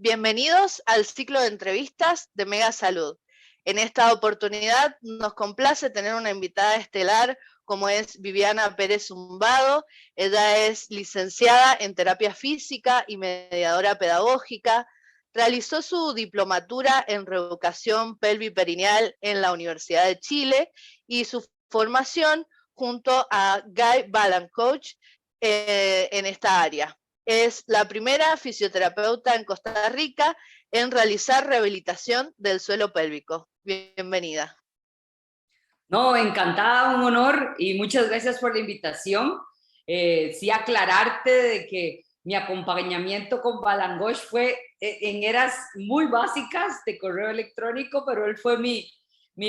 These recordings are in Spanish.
Bienvenidos al ciclo de entrevistas de Mega Salud. En esta oportunidad nos complace tener una invitada estelar como es Viviana Pérez Zumbado. Ella es licenciada en terapia física y mediadora pedagógica. Realizó su diplomatura en reeducación pelviperineal en la Universidad de Chile y su formación junto a Guy Balancoach en esta área. Es la primera fisioterapeuta en Costa Rica en realizar rehabilitación del suelo pélvico. Bienvenida. No, encantada, un honor y muchas gracias por la invitación. Sí, aclararte de que mi acompañamiento con Balancoach fue en eras muy básicas de correo electrónico, pero él fue mi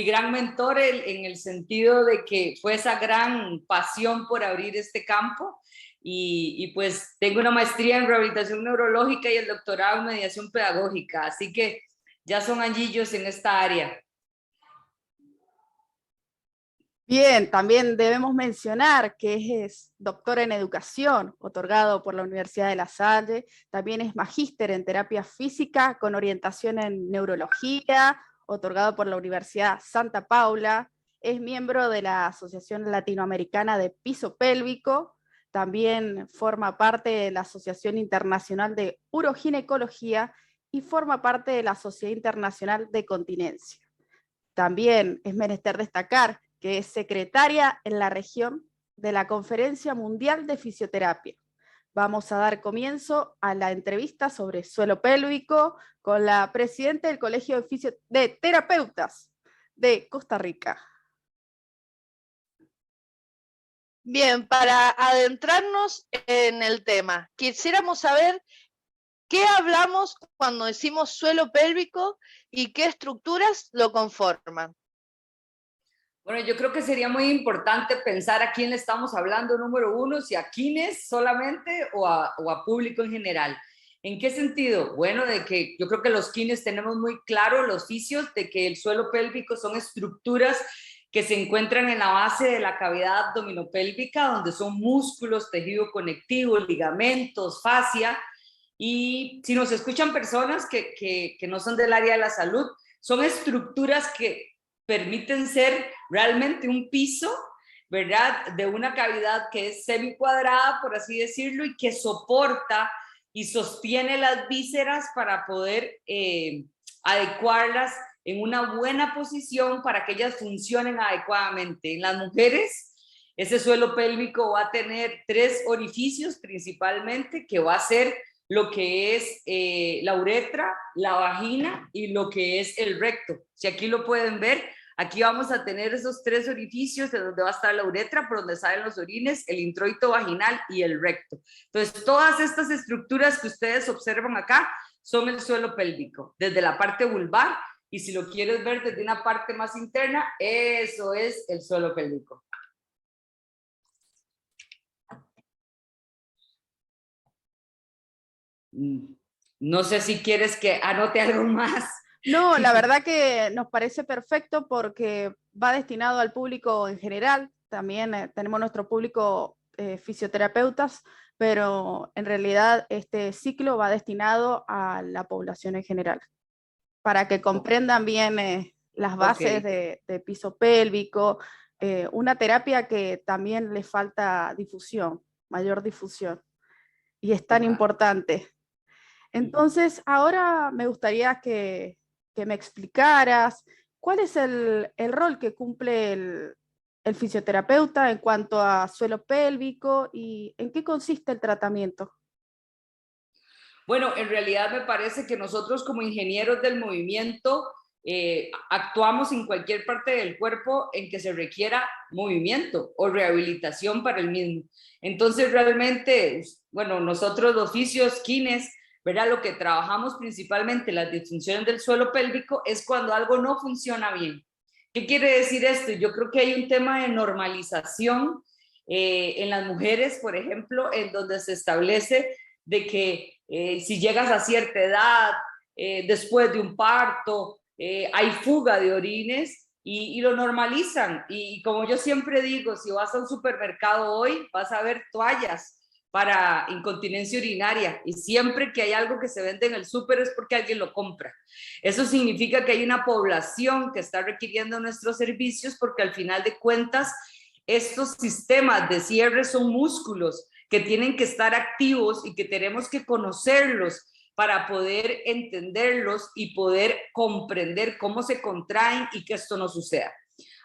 gran mentor en el sentido de que fue esa gran pasión por abrir este campo. Y pues tengo una maestría en rehabilitación neurológica y el doctorado en mediación pedagógica, así que ya son añillos en esta área. Bien, también debemos mencionar que es doctor en educación, otorgado por la Universidad de La Salle, también es magíster en terapia física con orientación en neurología, otorgado por la Universidad Santa Paula, es miembro de la Asociación Latinoamericana de Piso Pélvico, también forma parte de la Asociación Internacional de Uroginecología y forma parte de la Sociedad Internacional de Continencia. También es menester destacar que es secretaria en la región de la Conferencia Mundial de Fisioterapia. Vamos a dar comienzo a la entrevista sobre suelo pélvico con la presidenta del Colegio de Terapeutas de Costa Rica. Bien, para adentrarnos en el tema, quisiéramos saber qué hablamos cuando decimos suelo pélvico y qué estructuras lo conforman. Bueno, yo creo que sería muy importante pensar a quién le estamos hablando, número uno, si a quienes solamente o a público en general. ¿En qué sentido? Bueno, de que yo creo que los quienes tenemos muy claro los fisios de que el suelo pélvico son estructuras que se encuentran en la base de la cavidad abdominopélvica, donde son músculos, tejido conectivo, ligamentos, fascia. Y si nos escuchan personas que no son del área de la salud, son estructuras que permiten ser realmente un piso, ¿verdad? De una cavidad que es semicuadrada, por así decirlo, y que soporta y sostiene las vísceras para poder adecuarlas en una buena posición para que ellas funcionen adecuadamente. En las mujeres, ese suelo pélvico va a tener 3 orificios principalmente, que va a ser lo que es la uretra, la vagina y lo que es el recto. Si aquí lo pueden ver, aquí vamos a tener esos 3 orificios de donde va a estar la uretra, por donde salen los orines, el introito vaginal y el recto. Entonces, todas estas estructuras que ustedes observan acá son el suelo pélvico, desde la parte vulvar, y si lo quieres ver desde una parte más interna, eso es el suelo pélvico. No sé si quieres que anote algo más. No, la verdad que nos parece perfecto porque va destinado al público en general. También tenemos nuestro público fisioterapeutas, pero en realidad este ciclo va destinado a la población en general, para que comprendan bien las bases de piso pélvico, una terapia que también le falta difusión, mayor difusión, y es tan importante. Entonces, ahora me gustaría que me explicaras cuál es el rol que cumple el fisioterapeuta en cuanto a suelo pélvico y en qué consiste el tratamiento. Bueno, en realidad me parece que nosotros como ingenieros del movimiento actuamos en cualquier parte del cuerpo en que se requiera movimiento o rehabilitación para el mismo. Entonces realmente, bueno, nosotros los fisios, kines, ¿verdad? Lo que trabajamos principalmente las disfunciones del suelo pélvico es cuando algo no funciona bien. ¿Qué quiere decir esto? Yo creo que hay un tema de normalización en las mujeres, por ejemplo, en donde se establece de que si llegas a cierta edad, después de un parto, hay fuga de orines y lo normalizan. Y como yo siempre digo, si vas a un supermercado hoy, vas a ver toallas, para incontinencia urinaria, y siempre que hay algo que se vende en el súper es porque alguien lo compra. Eso significa que hay una población que está requiriendo nuestros servicios, porque al final de cuentas estos sistemas de cierre son músculos que tienen que estar activos y que tenemos que conocerlos para poder entenderlos y poder comprender cómo se contraen y que esto no suceda.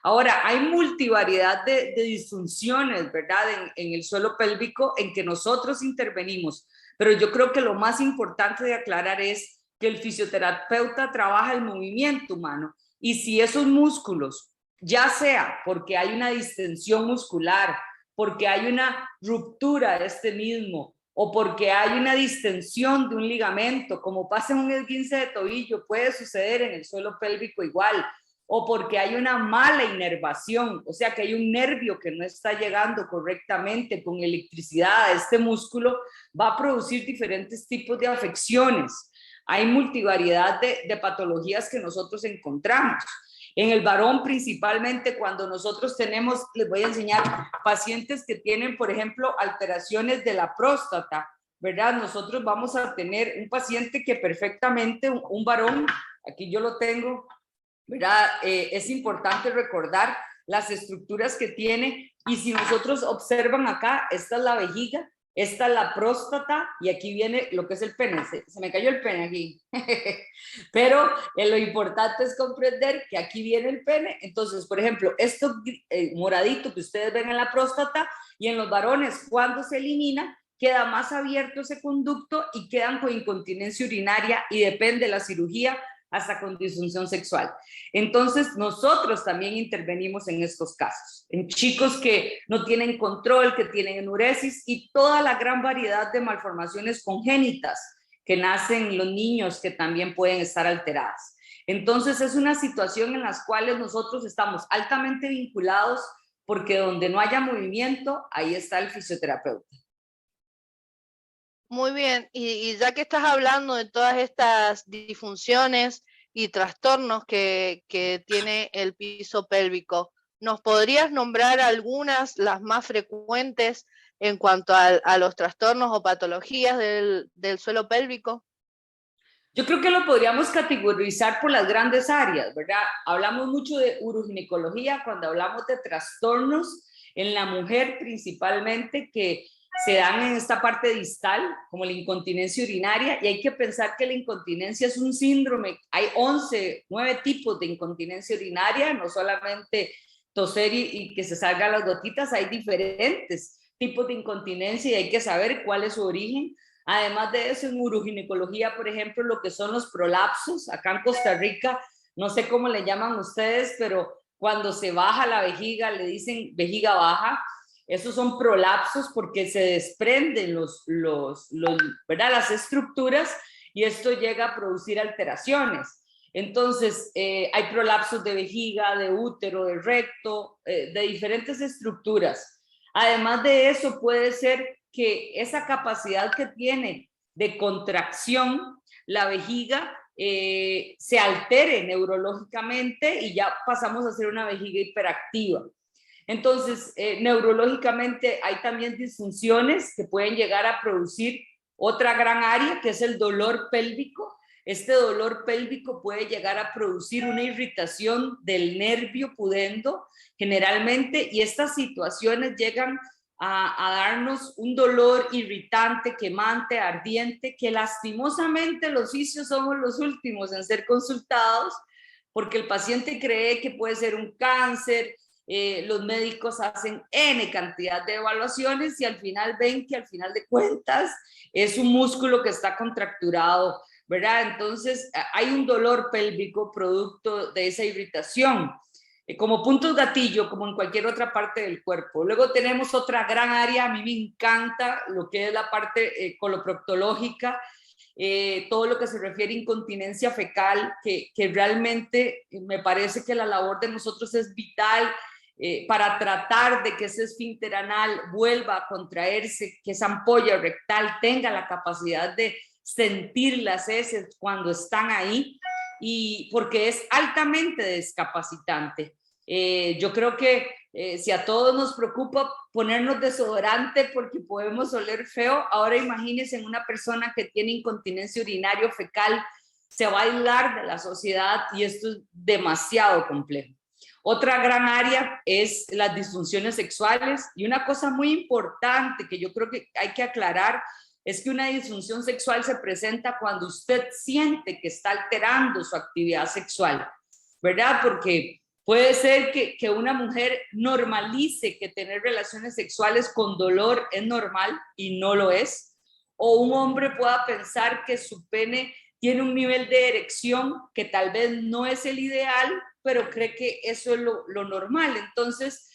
Ahora, hay multivariedad de disfunciones, ¿verdad? En el suelo pélvico en que nosotros intervenimos, pero yo creo que lo más importante de aclarar es que el fisioterapeuta trabaja el movimiento humano, y si esos músculos, ya sea porque hay una distensión muscular, porque hay una ruptura de este mismo, o porque hay una distensión de un ligamento, como pasa en un esguince de tobillo, puede suceder en el suelo pélvico igual, o porque hay una mala inervación, o sea que hay un nervio que no está llegando correctamente con electricidad a este músculo, va a producir diferentes tipos de afecciones. Hay multivariedad de patologías que nosotros encontramos. En el varón principalmente, cuando nosotros tenemos, les voy a enseñar, pacientes que tienen, por ejemplo, alteraciones de la próstata, ¿verdad? Nosotros vamos a tener un paciente que perfectamente, un varón, aquí yo lo tengo, ¿verdad? Es importante recordar las estructuras que tiene, y si nosotros observan acá, esta es la vejiga, esta es la próstata, y aquí viene lo que es el pene. Se me cayó el pene aquí. Pero lo importante es comprender que aquí viene el pene. Entonces, por ejemplo, esto moradito que ustedes ven en la próstata, y en los varones, cuando se elimina, queda más abierto ese conducto y quedan con incontinencia urinaria, y depende de la cirugía, hasta con disfunción sexual. Entonces, nosotros también intervenimos en estos casos, en chicos que no tienen control, que tienen enuresis y toda la gran variedad de malformaciones congénitas que nacen los niños, que también pueden estar alteradas. Entonces, es una situación en la cual nosotros estamos altamente vinculados, porque donde no haya movimiento, ahí está el fisioterapeuta. Muy bien, y ya que estás hablando de todas estas disfunciones y trastornos que tiene el piso pélvico, ¿nos podrías nombrar algunas, las más frecuentes en cuanto a los trastornos o patologías del suelo pélvico? Yo creo que lo podríamos categorizar por las grandes áreas, ¿verdad? Hablamos mucho de uroginecología cuando hablamos de trastornos en la mujer principalmente, que se dan en esta parte distal, como la incontinencia urinaria, y hay que pensar que la incontinencia es un síndrome. Hay 9 tipos de incontinencia urinaria, no solamente toser y que se salgan las gotitas, hay diferentes tipos de incontinencia y hay que saber cuál es su origen. Además de eso, en uroginecología, por ejemplo, lo que son los prolapsos, acá en Costa Rica, no sé cómo le llaman ustedes, pero cuando se baja la vejiga, le dicen vejiga baja. Esos son prolapsos porque se desprenden ¿verdad? Las estructuras, y esto llega a producir alteraciones. Entonces, hay prolapsos de vejiga, de útero, de recto, de diferentes estructuras. Además de eso, puede ser que esa capacidad que tiene de contracción, la vejiga, se altere neurológicamente y ya pasamos a ser una vejiga hiperactiva. Entonces, neurológicamente hay también disfunciones que pueden llegar a producir otra gran área, que es el dolor pélvico. Este dolor pélvico puede llegar a producir una irritación del nervio pudendo generalmente, y estas situaciones llegan a darnos un dolor irritante, quemante, ardiente, que lastimosamente los fisios somos los últimos en ser consultados, porque el paciente cree que puede ser un cáncer. Los médicos hacen N cantidad de evaluaciones y al final ven que al final de cuentas es un músculo que está contracturado, ¿verdad? Entonces hay un dolor pélvico producto de esa irritación. Como puntos gatillo, como en cualquier otra parte del cuerpo. Luego tenemos otra gran área, a mí me encanta lo que es la parte coloproctológica, todo lo que se refiere a incontinencia fecal, que realmente me parece que la labor de nosotros es vital para tratar de que ese esfínter anal vuelva a contraerse, que esa ampolla rectal tenga la capacidad de sentir las heces cuando están ahí, y porque es altamente discapacitante. Yo creo que Si a todos nos preocupa ponernos desodorante porque podemos oler feo, ahora imagínense en una persona que tiene incontinencia urinaria o fecal, se va a aislar de la sociedad y esto es demasiado complejo. Otra gran área es las disfunciones sexuales y una cosa muy importante que yo creo que hay que aclarar es que una disfunción sexual se presenta cuando usted siente que está alterando su actividad sexual, ¿verdad? Porque puede ser que una mujer normalice que tener relaciones sexuales con dolor es normal y no lo es, o un hombre pueda pensar que su pene tiene un nivel de erección que tal vez no es el ideal, pero cree que eso es lo normal. Entonces,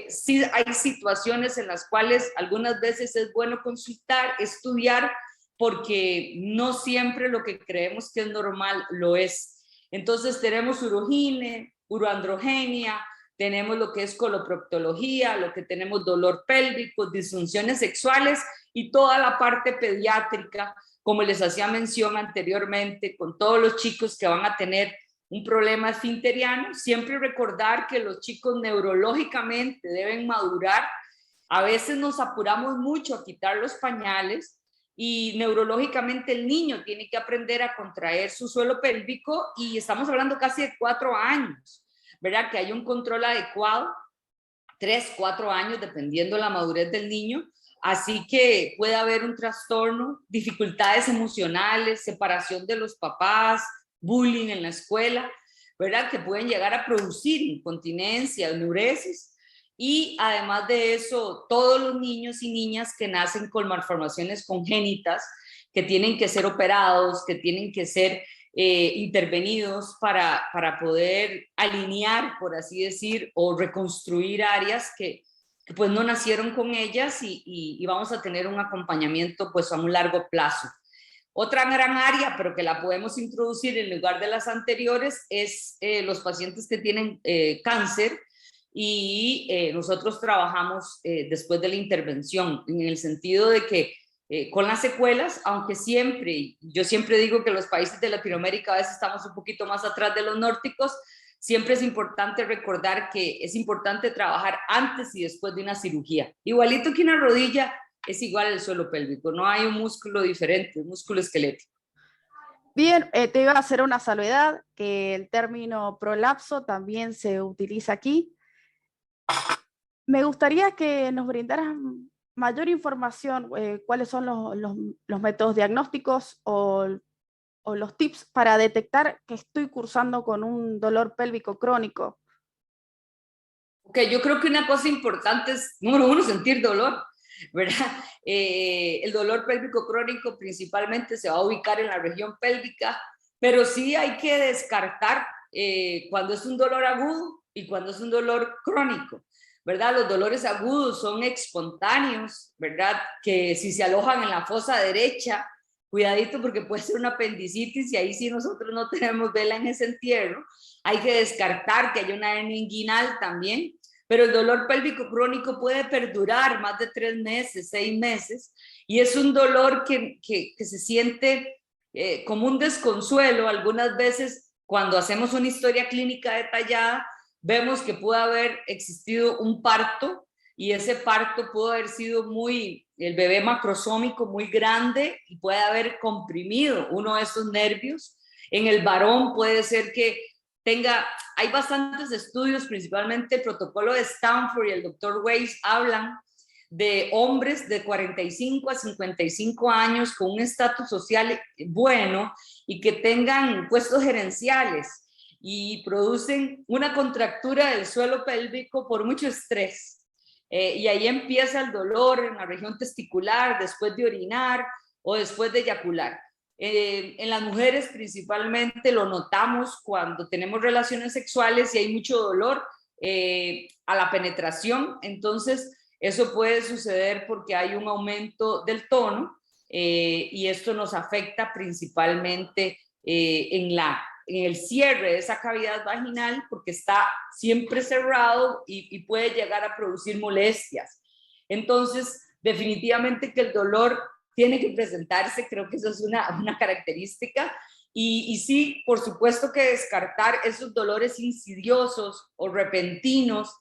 sí hay situaciones en las cuales algunas veces es bueno consultar, estudiar, porque no siempre lo que creemos que es normal lo es. Entonces tenemos urogine, uroandrogenia, tenemos lo que es coloproctología, lo que tenemos dolor pélvico, disfunciones sexuales y toda la parte pediátrica, como les hacía mención anteriormente, con todos los chicos que van a tener un problema esfinteriano. Siempre recordar que los chicos neurológicamente deben madurar. A veces nos apuramos mucho a quitar los pañales y neurológicamente el niño tiene que aprender a contraer su suelo pélvico y estamos hablando casi de 4 años, ¿verdad? Que hay un control adecuado, 3, 4 años, dependiendo la madurez del niño. Así que puede haber un trastorno, dificultades emocionales, separación de los papás, bullying en la escuela, ¿verdad? Que pueden llegar a producir incontinencia, enuresis. Y además de eso, todos los niños y niñas que nacen con malformaciones congénitas, que tienen que ser operados, que tienen que ser intervenidos para poder alinear, por así decir, o reconstruir áreas que pues no nacieron con ellas y vamos a tener un acompañamiento pues a un largo plazo. Otra gran área, pero que la podemos introducir en lugar de las anteriores, es los pacientes que tienen cáncer y nosotros trabajamos después de la intervención, en el sentido de que con las secuelas, aunque siempre, yo siempre digo que los países de Latinoamérica a veces estamos un poquito más atrás de los nórdicos, siempre es importante recordar que es importante trabajar antes y después de una cirugía. Igualito que una rodilla, es igual el suelo pélvico, no hay un músculo diferente, un músculo esquelético. Bien, te iba a hacer una salvedad, que el término prolapso también se utiliza aquí. Me gustaría que nos brindaras mayor información, cuáles son los métodos diagnósticos o los tips para detectar que estoy cursando con un dolor pélvico crónico. Ok, yo creo que una cosa importante es, número uno, sentir dolor, ¿verdad? El dolor pélvico crónico principalmente se va a ubicar en la región pélvica, pero sí hay que descartar cuando es un dolor agudo y cuando es un dolor crónico, ¿verdad? Los dolores agudos son espontáneos, ¿verdad? Que si se alojan en la fosa derecha, cuidadito porque puede ser una apendicitis y ahí sí nosotros no tenemos vela en ese entierro. Hay que descartar que haya una hernia inguinal también, pero el dolor pélvico crónico puede perdurar más de 3 meses, 6 meses, y es un dolor que se siente como un desconsuelo. Algunas veces cuando hacemos una historia clínica detallada, vemos que pudo haber existido un parto y ese parto pudo haber sido el bebé macrosómico muy grande y puede haber comprimido uno de esos nervios. En el varón puede ser que hay bastantes estudios, principalmente el protocolo de Stanford y el Dr. Weiss hablan de hombres de 45 a 55 años con un estatus social bueno y que tengan puestos gerenciales y producen una contractura del suelo pélvico por mucho estrés. Y ahí empieza el dolor en la región testicular después de orinar o después de eyacular. En las mujeres principalmente lo notamos cuando tenemos relaciones sexuales y hay mucho dolor a la penetración. Entonces eso puede suceder porque hay un aumento del tono y esto nos afecta principalmente en el cierre de esa cavidad vaginal porque está siempre cerrado y puede llegar a producir molestias. Entonces, definitivamente que el dolor tiene que presentarse, creo que eso es una característica. Y sí, por supuesto que descartar esos dolores insidiosos o repentinos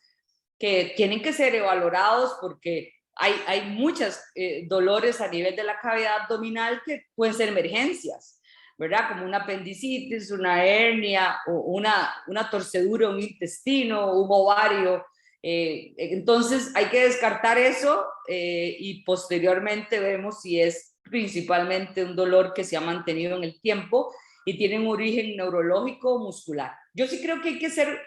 que tienen que ser evaluados porque hay muchos dolores a nivel de la cavidad abdominal que pueden ser emergencias, ¿verdad? Como una apendicitis, una hernia, o una torcedura, un intestino, un ovario. Entonces hay que descartar eso y posteriormente vemos si es principalmente un dolor que se ha mantenido en el tiempo y tiene un origen neurológico o muscular. Yo sí creo que hay que ser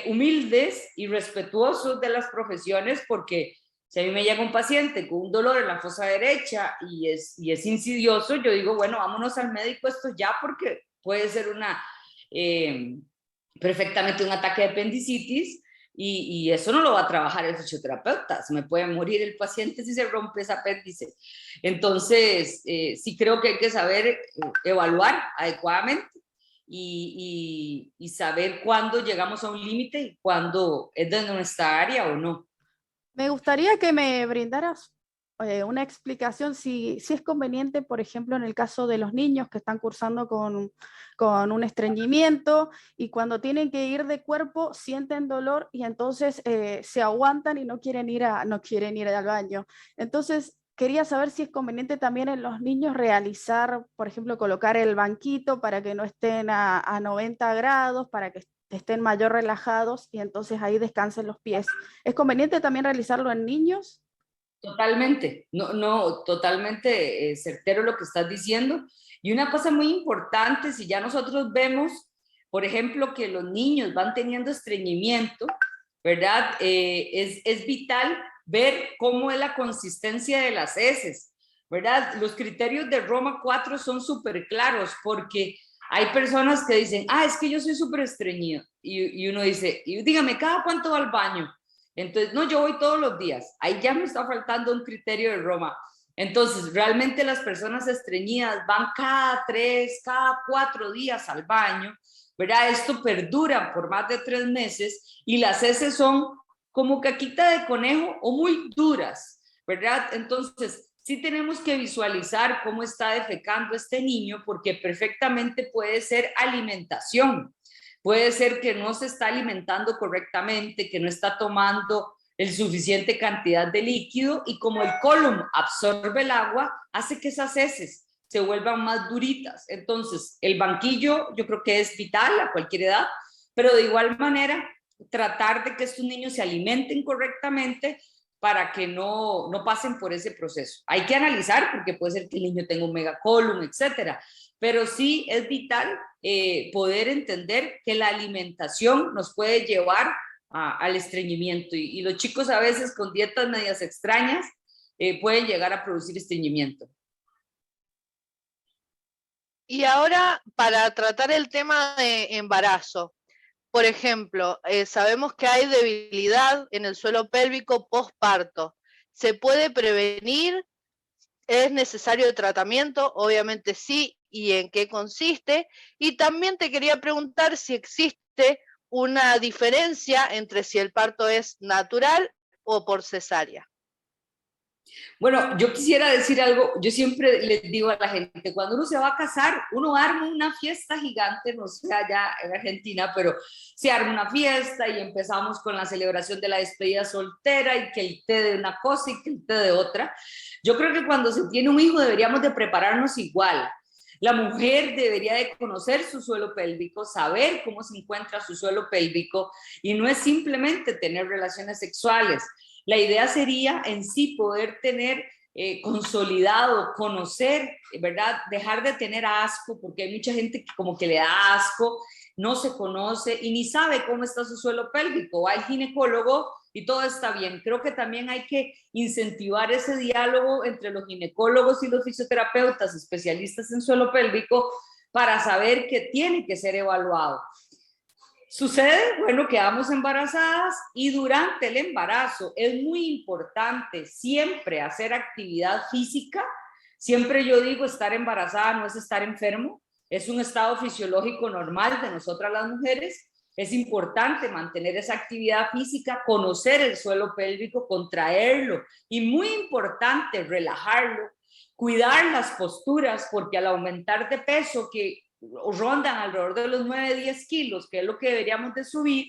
humildes y respetuosos de las profesiones, porque si a mí me llega un paciente con un dolor en la fosa derecha y es insidioso, yo digo, bueno, vámonos al médico esto ya, porque puede ser perfectamente un ataque de apendicitis y eso no lo va a trabajar el fisioterapeuta. Se me puede morir el paciente si se rompe ese apéndice. Entonces, sí creo que hay que saber evaluar adecuadamente y saber cuándo llegamos a un límite y cuándo es de nuestra área o no. Me gustaría que me brindaras una explicación si es conveniente, por ejemplo, en el caso de los niños que están cursando con un estreñimiento y cuando tienen que ir de cuerpo sienten dolor y entonces se aguantan y no quieren ir al baño. Entonces, quería saber si es conveniente también en los niños realizar, por ejemplo, colocar el banquito para que no estén a 90 grados, para que estén mayor relajados y entonces ahí descansen los pies. ¿Es conveniente también realizarlo en niños? Totalmente, totalmente certero lo que estás diciendo. Y una cosa muy importante, si ya nosotros vemos, por ejemplo, que los niños van teniendo estreñimiento, ¿verdad? Es vital ver cómo es la consistencia de las heces, ¿verdad? Los criterios de Roma 4 son súper claros, porque hay personas que dicen, es que yo soy súper estreñido. Y uno dice, y dígame, ¿cada cuánto va al baño? Entonces, no, yo voy todos los días. Ahí ya me está faltando un criterio de Roma. Entonces, realmente las personas estreñidas van cada 3, cada 4 días al baño, ¿verdad? Esto perdura por más de 3 meses y las heces son como caquita de conejo o muy duras, ¿verdad? Entonces, sí tenemos que visualizar cómo está defecando este niño, porque perfectamente puede ser alimentación. Puede ser que no se está alimentando correctamente, que no está tomando el suficiente cantidad de líquido y como el colon absorbe el agua, hace que esas heces se vuelvan más duritas. Entonces, el banquillo yo creo que es vital a cualquier edad, pero de igual manera tratar de que estos niños se alimenten correctamente para que no pasen por ese proceso. Hay que analizar porque puede ser que el niño tenga un megacolon, etcétera, pero sí es vital poder entender que la alimentación nos puede llevar al estreñimiento y los chicos a veces con dietas medias extrañas pueden llegar a producir estreñimiento. Y ahora, para tratar el tema de embarazo, por ejemplo, sabemos que hay debilidad en el suelo pélvico postparto. ¿Se puede prevenir? ¿Es necesario tratamiento? Obviamente sí. ¿Y en qué consiste? Y también te quería preguntar si existe una diferencia entre si el parto es natural o por cesárea. Bueno, yo quisiera decir algo, yo siempre les digo a la gente, cuando uno se va a casar, uno arma una fiesta gigante, no sé allá en Argentina, pero se arma una fiesta y empezamos con la celebración de la despedida soltera y que el té de una cosa y que el té de otra. Yo creo que cuando se tiene un hijo deberíamos de prepararnos igual. La mujer debería de conocer su suelo pélvico, saber cómo se encuentra su suelo pélvico y no es simplemente tener relaciones sexuales. La idea sería en sí poder tener consolidado, conocer, ¿verdad? Dejar de tener asco, porque hay mucha gente que como que le da asco, no se conoce y ni sabe cómo está su suelo pélvico. Va al ginecólogo y todo está bien. Creo que también hay que incentivar ese diálogo entre los ginecólogos y los fisioterapeutas especialistas en suelo pélvico para saber que tiene que ser evaluado. Sucede, bueno, quedamos embarazadas y durante el embarazo es muy importante siempre hacer actividad física. Siempre yo digo, estar embarazada no es estar enfermo, es un estado fisiológico normal de nosotras las mujeres. Es importante mantener esa actividad física, conocer el suelo pélvico, contraerlo y muy importante relajarlo, cuidar las posturas, porque al aumentar de peso que rondan alrededor de los 9-10 kilos, que es lo que deberíamos de subir,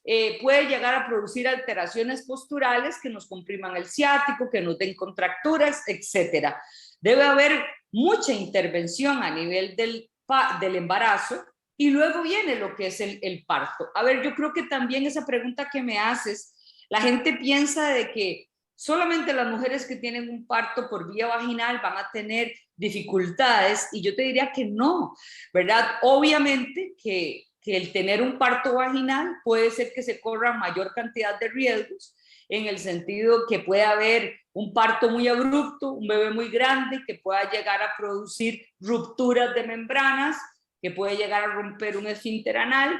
puede llegar a producir alteraciones posturales que nos compriman el ciático, que nos den contracturas, etc. Debe haber mucha intervención a nivel del embarazo y luego viene lo que es el parto. A ver, yo creo que también esa pregunta que me haces, la gente piensa de que solamente las mujeres que tienen un parto por vía vaginal van a tener dificultades, y yo te diría que no, ¿verdad? Obviamente que el tener un parto vaginal puede ser que se corra mayor cantidad de riesgos, en el sentido que puede haber un parto muy abrupto, un bebé muy grande, que pueda llegar a producir rupturas de membranas, que puede llegar a romper un esfínter anal,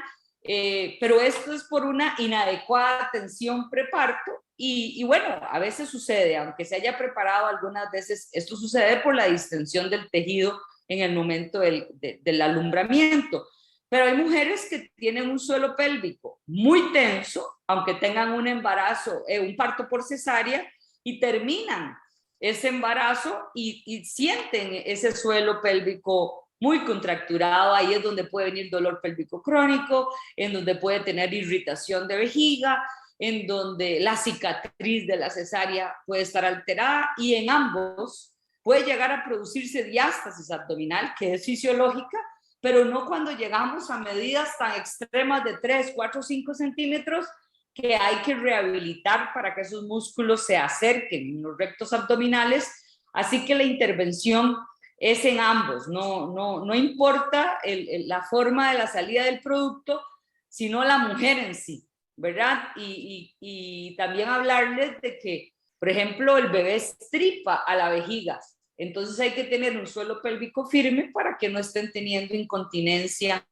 pero esto es por una inadecuada atención preparto. Y bueno, a veces sucede, aunque se haya preparado, algunas veces esto sucede por la distensión del tejido en el momento del alumbramiento. Pero hay mujeres que tienen un suelo pélvico muy tenso, aunque tengan un embarazo, un parto por cesárea, y terminan ese embarazo y sienten ese suelo pélvico muy contracturado. Ahí es donde puede venir dolor pélvico crónico, en donde puede tener irritación de vejiga, en donde la cicatriz de la cesárea puede estar alterada, y en ambos puede llegar a producirse diástasis abdominal, que es fisiológica, pero no cuando llegamos a medidas tan extremas de 3, 4, 5 centímetros, que hay que rehabilitar para que esos músculos se acerquen en los rectos abdominales. Así que la intervención es en ambos, no importa la forma de la salida del producto, sino la mujer en sí, ¿verdad? Y también hablarles de que, por ejemplo, el bebé estripa a la vejiga, entonces hay que tener un suelo pélvico firme para que no estén teniendo incontinencia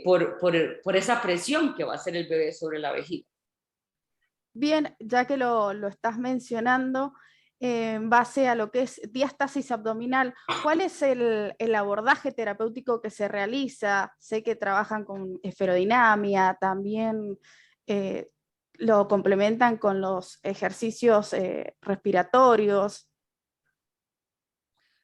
por esa presión que va a hacer el bebé sobre la vejiga. Bien, ya que lo estás mencionando, en base a lo que es diástasis abdominal, ¿cuál es el abordaje terapéutico que se realiza? Sé que trabajan con esferodinamia, también lo complementan con los ejercicios respiratorios.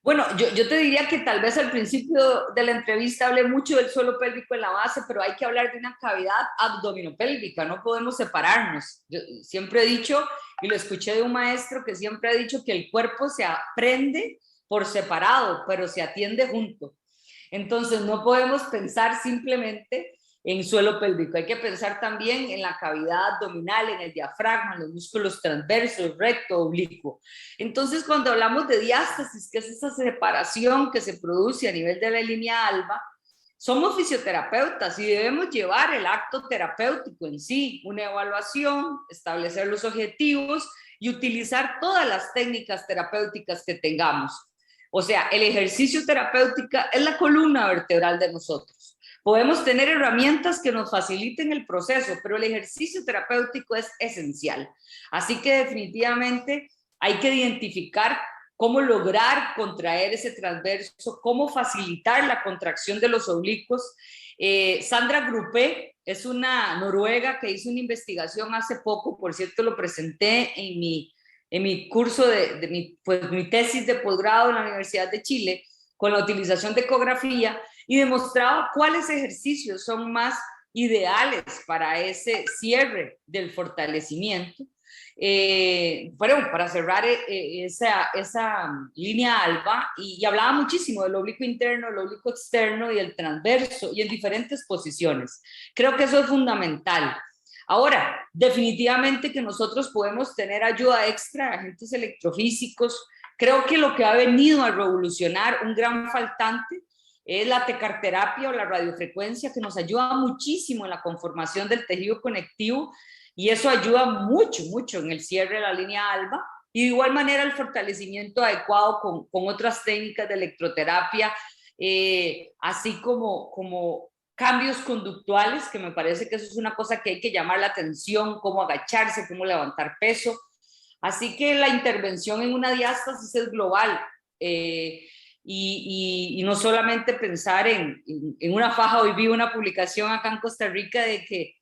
Bueno, yo te diría que tal vez al principio de la entrevista hablé mucho del suelo pélvico en la base, pero hay que hablar de una cavidad abdominopélvica, no podemos separarnos. Yo siempre he dicho, y lo escuché de un maestro que siempre ha dicho, que el cuerpo se aprende por separado, pero se atiende junto. Entonces no podemos pensar simplemente en suelo pélvico, hay que pensar también en la cavidad abdominal, en el diafragma, en los músculos transversos, recto, oblicuo. Entonces, cuando hablamos de diástasis, que es esa separación que se produce a nivel de la línea alba, somos fisioterapeutas y debemos llevar el acto terapéutico en sí, una evaluación, establecer los objetivos y utilizar todas las técnicas terapéuticas que tengamos. O sea, el ejercicio terapéutico es la columna vertebral de nosotros. Podemos tener herramientas que nos faciliten el proceso, pero el ejercicio terapéutico es esencial. Así que definitivamente hay que identificar cómo lograr contraer ese transverso, cómo facilitar la contracción de los oblicuos. Sandra Gruppe es una noruega que hizo una investigación hace poco, por cierto lo presenté en mi curso mi tesis de posgrado en la Universidad de Chile, con la utilización de ecografía, y demostraba cuáles ejercicios son más ideales para ese cierre del fortalecimiento. Para cerrar esa línea alba, y hablaba muchísimo del oblicuo interno, el oblicuo externo y el transverso, y en diferentes posiciones. Creo que eso es fundamental. Ahora, definitivamente que nosotros podemos tener ayuda extra de agentes electrofísicos. Creo que lo que ha venido a revolucionar, un gran faltante, es la tecarterapia o la radiofrecuencia, que nos ayuda muchísimo en la conformación del tejido conectivo, y eso ayuda mucho, mucho en el cierre de la línea alba. Y de igual manera el fortalecimiento adecuado con otras técnicas de electroterapia, así como cambios conductuales, que me parece que eso es una cosa que hay que llamar la atención, cómo agacharse, cómo levantar peso. Así que la intervención en una diástasis es global, y no solamente pensar en una faja. Hoy vi una publicación acá en Costa Rica de que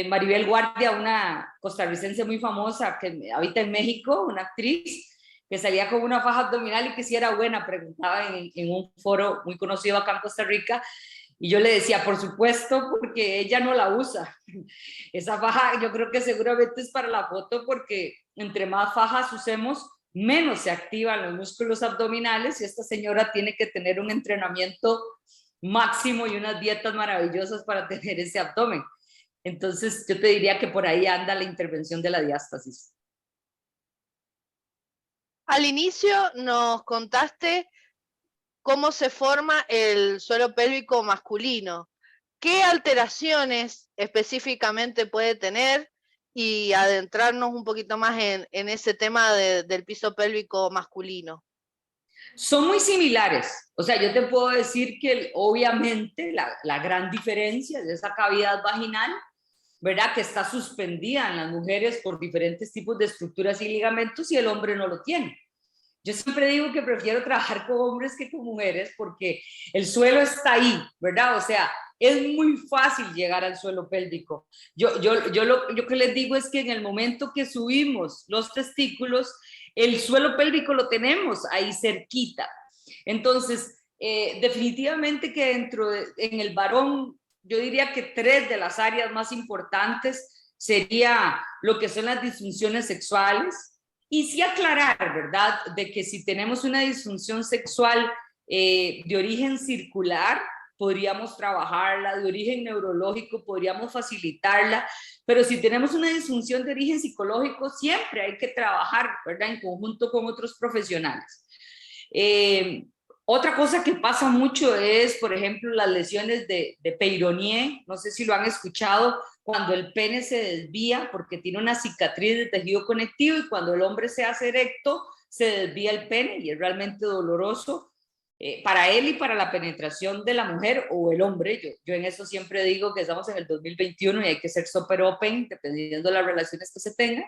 Maribel Guardia, una costarricense muy famosa que habita en México, una actriz, que salía con una faja abdominal y que si era buena, preguntaba en un foro muy conocido acá en Costa Rica, Y yo le decía, por supuesto, porque ella no la usa. Esa faja yo creo que seguramente es para la foto, porque entre más fajas usemos, menos se activan los músculos abdominales, y esta señora tiene que tener un entrenamiento máximo y unas dietas maravillosas para tener ese abdomen. Entonces yo te diría que por ahí anda la intervención de la diástasis. Al inicio nos contaste cómo se forma el suelo pélvico masculino. ¿Qué alteraciones específicamente puede tener? Y adentrarnos un poquito más en ese tema del piso pélvico masculino. Son muy similares. O sea, yo te puedo decir que obviamente la gran diferencia es esa cavidad vaginal, ¿verdad? Que está suspendida en las mujeres por diferentes tipos de estructuras y ligamentos, y el hombre no lo tiene. Yo siempre digo que prefiero trabajar con hombres que con mujeres, porque el suelo está ahí, ¿verdad? O sea, es muy fácil llegar al suelo pélvico. Yo que les digo es que en el momento que subimos los testículos, el suelo pélvico lo tenemos ahí cerquita. Entonces, definitivamente que en el varón, yo diría que 3 de las áreas más importantes sería lo que son las disfunciones sexuales. Y sí aclarar, ¿verdad?, de que si tenemos una disfunción sexual de origen circular, podríamos trabajarla, de origen neurológico podríamos facilitarla, pero si tenemos una disfunción de origen psicológico, siempre hay que trabajar, ¿verdad?, en conjunto con otros profesionales. Otra cosa que pasa mucho es, por ejemplo, las lesiones de Peyronie, no sé si lo han escuchado, cuando el pene se desvía porque tiene una cicatriz de tejido conectivo, y cuando el hombre se hace erecto, se desvía el pene y es realmente doloroso para él y para la penetración de la mujer o el hombre. Yo en eso siempre digo que estamos en el 2021 y hay que ser super open, dependiendo de las relaciones que se tengan.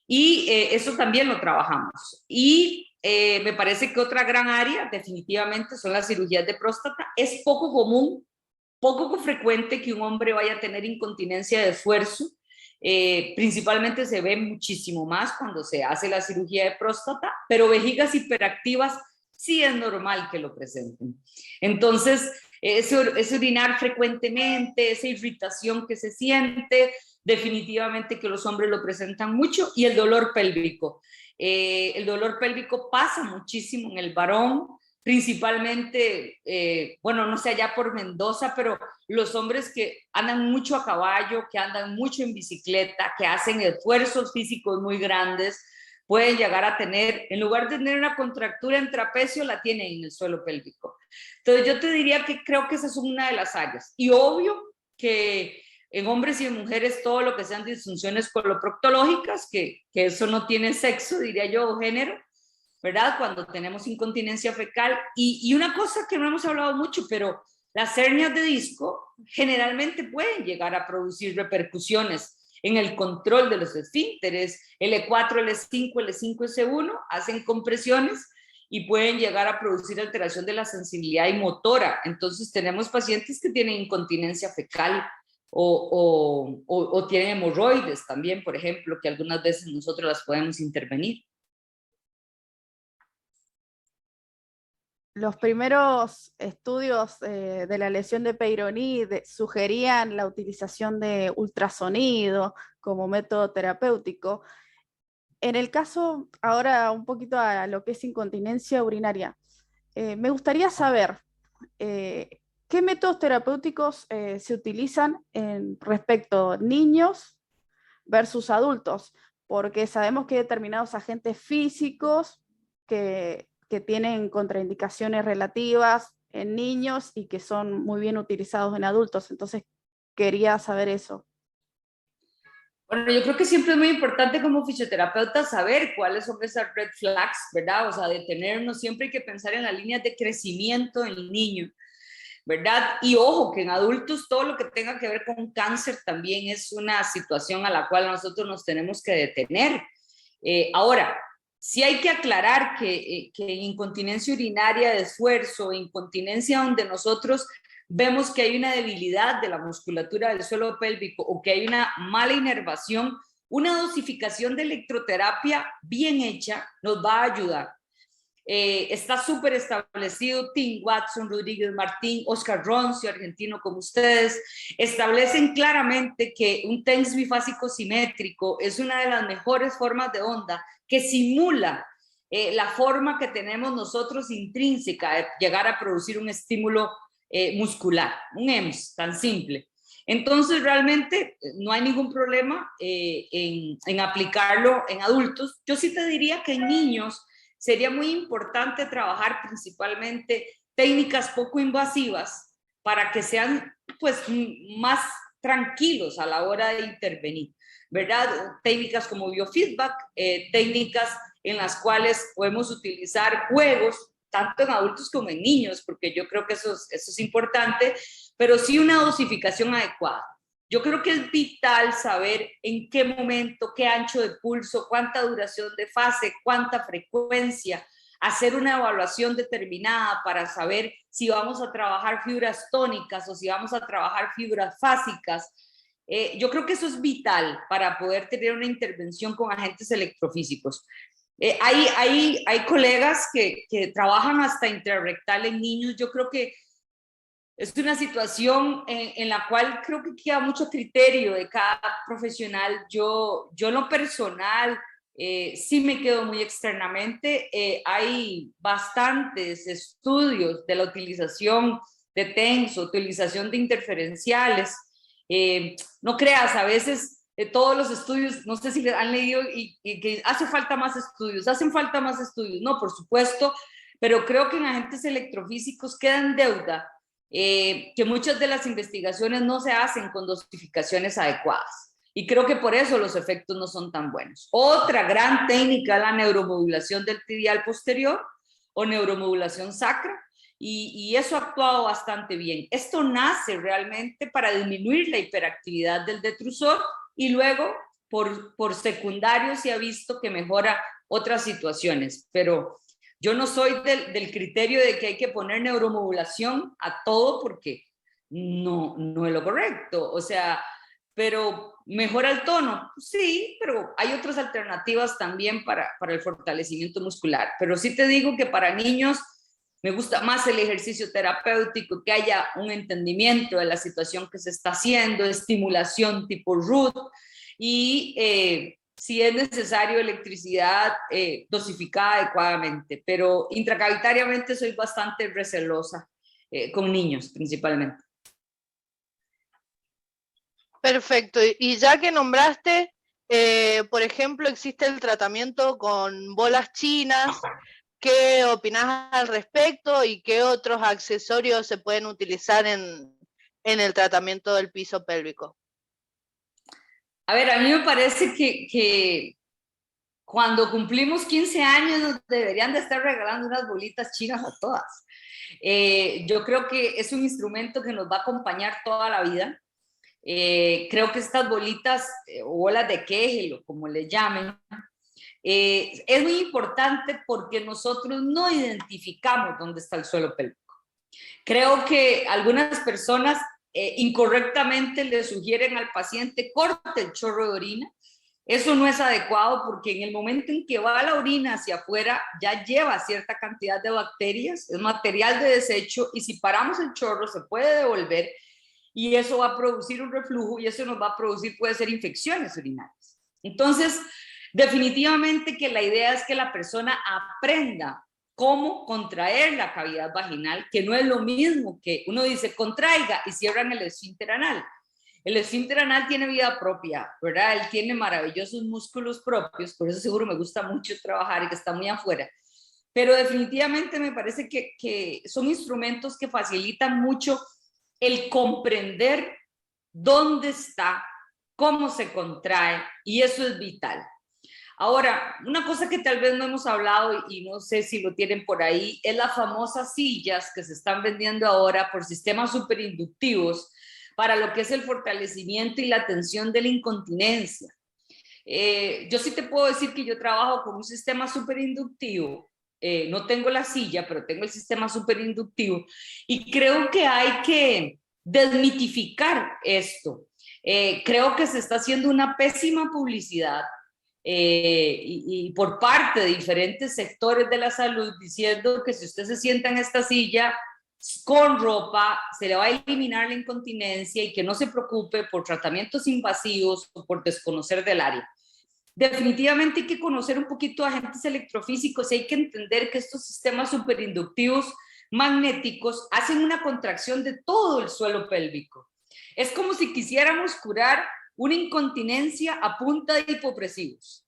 Y eso también lo trabajamos. Y me parece que otra gran área definitivamente son las cirugías de próstata. Es poco común, poco frecuente que un hombre vaya a tener incontinencia de esfuerzo. Principalmente se ve muchísimo más cuando se hace la cirugía de próstata, pero vejigas hiperactivas sí es normal que lo presenten. Entonces, ese orinar frecuentemente, esa irritación que se siente, definitivamente que los hombres lo presentan mucho. Y el dolor pélvico. El dolor pélvico pasa muchísimo en el varón, principalmente, bueno, no sé, allá por Mendoza, pero los hombres que andan mucho a caballo, que andan mucho en bicicleta, que hacen esfuerzos físicos muy grandes, pueden llegar a tener, en lugar de tener una contractura en trapecio, la tienen en el suelo pélvico. Entonces yo te diría que creo que esa es una de las áreas. Y obvio que en hombres y en mujeres todo lo que sean disfunciones coloproctológicas, que eso no tiene sexo, diría yo, o género, ¿verdad? Cuando tenemos incontinencia fecal. Y una cosa que no hemos hablado mucho, pero las hernias de disco generalmente pueden llegar a producir repercusiones en el control de los esfínteres. L4, L5, L5, S1 hacen compresiones y pueden llegar a producir alteración de la sensibilidad y motora. Entonces tenemos pacientes que tienen incontinencia fecal o tienen hemorroides también, por ejemplo, que algunas veces nosotros las podemos intervenir. Los primeros estudios de la lesión de Peyronie sugerían la utilización de ultrasonido como método terapéutico. En el caso, ahora un poquito a lo que es incontinencia urinaria, me gustaría saber qué métodos terapéuticos se utilizan respecto a niños versus adultos, porque sabemos que hay determinados agentes físicos que tienen contraindicaciones relativas en niños y que son muy bien utilizados en adultos. Entonces, quería saber eso. Bueno, yo creo que siempre es muy importante como fisioterapeuta saber cuáles son esas red flags, ¿verdad? O sea, detenernos, siempre hay que pensar en las líneas de crecimiento del niño, ¿verdad? Y ojo, que en adultos todo lo que tenga que ver con cáncer también es una situación a la cual nosotros nos tenemos que detener. Ahora, sí hay que aclarar que incontinencia urinaria de esfuerzo, incontinencia donde nosotros vemos que hay una debilidad de la musculatura del suelo pélvico o que hay una mala inervación, una dosificación de electroterapia bien hecha nos va a ayudar. Está súper establecido. Tim Watson, Rodríguez Martín, Oscar Roncio, argentino como ustedes, establecen claramente que un TENS bifásico simétrico es una de las mejores formas de onda que simula la forma que tenemos nosotros intrínseca de llegar a producir un estímulo muscular, un EMS tan simple. Entonces realmente no hay ningún problema en aplicarlo en adultos. Yo sí te diría que en niños sería muy importante trabajar principalmente técnicas poco invasivas para que sean pues más tranquilos a la hora de intervenir, ¿verdad? Técnicas como biofeedback, técnicas en las cuales podemos utilizar juegos, tanto en adultos como en niños, porque yo creo que eso es importante, pero sí una dosificación adecuada. Yo creo que es vital saber en qué momento, qué ancho de pulso, cuánta duración de fase, cuánta frecuencia, hacer una evaluación determinada para saber si vamos a trabajar fibras tónicas o si vamos a trabajar fibras fásicas. Yo creo que eso es vital para poder tener una intervención con agentes electrofísicos. Hay colegas que trabajan hasta intrarrectal en niños. Yo creo que es una situación en la cual creo que queda mucho criterio de cada profesional. Yo en lo personal sí me quedo muy externamente. Hay bastantes estudios de la utilización de TENS, utilización de interferenciales. No creas, a veces todos los estudios, no sé si han leído y que hacen falta más estudios. No, por supuesto, pero creo que en agentes electrofísicos queda en deuda que muchas de las investigaciones no se hacen con dosificaciones adecuadas. Y creo que por eso los efectos no son tan buenos. Otra gran técnica es la neuromodulación del tibial posterior o neuromodulación sacra, y eso ha actuado bastante bien. Esto nace realmente para disminuir la hiperactividad del detrusor y luego por secundario se ha visto que mejora otras situaciones, pero yo no soy del criterio de que hay que poner neuromodulación a todo porque no es lo correcto. O sea, pero mejora el tono, sí, pero hay otras alternativas también para el fortalecimiento muscular. Pero sí te digo que para niños me gusta más el ejercicio terapéutico, que haya un entendimiento de la situación que se está haciendo, estimulación tipo Ruth y si es necesario electricidad dosificada adecuadamente, pero intracavitariamente soy bastante recelosa con niños principalmente. Perfecto, y ya que nombraste, por ejemplo, existe el tratamiento con bolas chinas. ¿Qué opinás al respecto y qué otros accesorios se pueden utilizar en el tratamiento del piso pélvico? A ver, a mí me parece que cuando cumplimos 15 años nos deberían de estar regalando unas bolitas chinas a todas. Yo creo que es un instrumento que nos va a acompañar toda la vida. Creo que estas bolitas o bolas de Kegel o como le llamen, es muy importante porque nosotros no identificamos dónde está el suelo pélvico. Creo que algunas personas incorrectamente le sugieren al paciente corte el chorro de orina. Eso no es adecuado porque en el momento en que va la orina hacia afuera ya lleva cierta cantidad de bacterias, es material de desecho, y si paramos el chorro se puede devolver y eso va a producir un reflujo y eso nos va a producir, puede ser infecciones urinarias. Entonces, definitivamente que la idea es que la persona aprenda cómo contraer la cavidad vaginal, que no es lo mismo que uno dice contraiga y cierran el esfínter anal. El esfínter anal tiene vida propia, ¿verdad? Él tiene maravillosos músculos propios, por eso seguro me gusta mucho trabajar y que está muy afuera. Pero definitivamente me parece que son instrumentos que facilitan mucho el comprender dónde está, cómo se contrae, y eso es vital. Ahora, una cosa que tal vez no hemos hablado y no sé si lo tienen por ahí, es las famosas sillas que se están vendiendo ahora por sistemas superinductivos para lo que es el fortalecimiento y la atención de la incontinencia. Yo sí te puedo decir que yo trabajo con un sistema superinductivo. No tengo la silla, pero tengo el sistema superinductivo y creo que hay que desmitificar esto. Creo que se está haciendo una pésima publicidad y por parte de diferentes sectores de la salud diciendo que si usted se sienta en esta silla con ropa, se le va a eliminar la incontinencia y que no se preocupe por tratamientos invasivos o por desconocer del área. Definitivamente hay que conocer un poquito a agentes electrofísicos y hay que entender que estos sistemas superinductivos magnéticos hacen una contracción de todo el suelo pélvico. Es como si quisiéramos curar una incontinencia a punta de hipopresivos,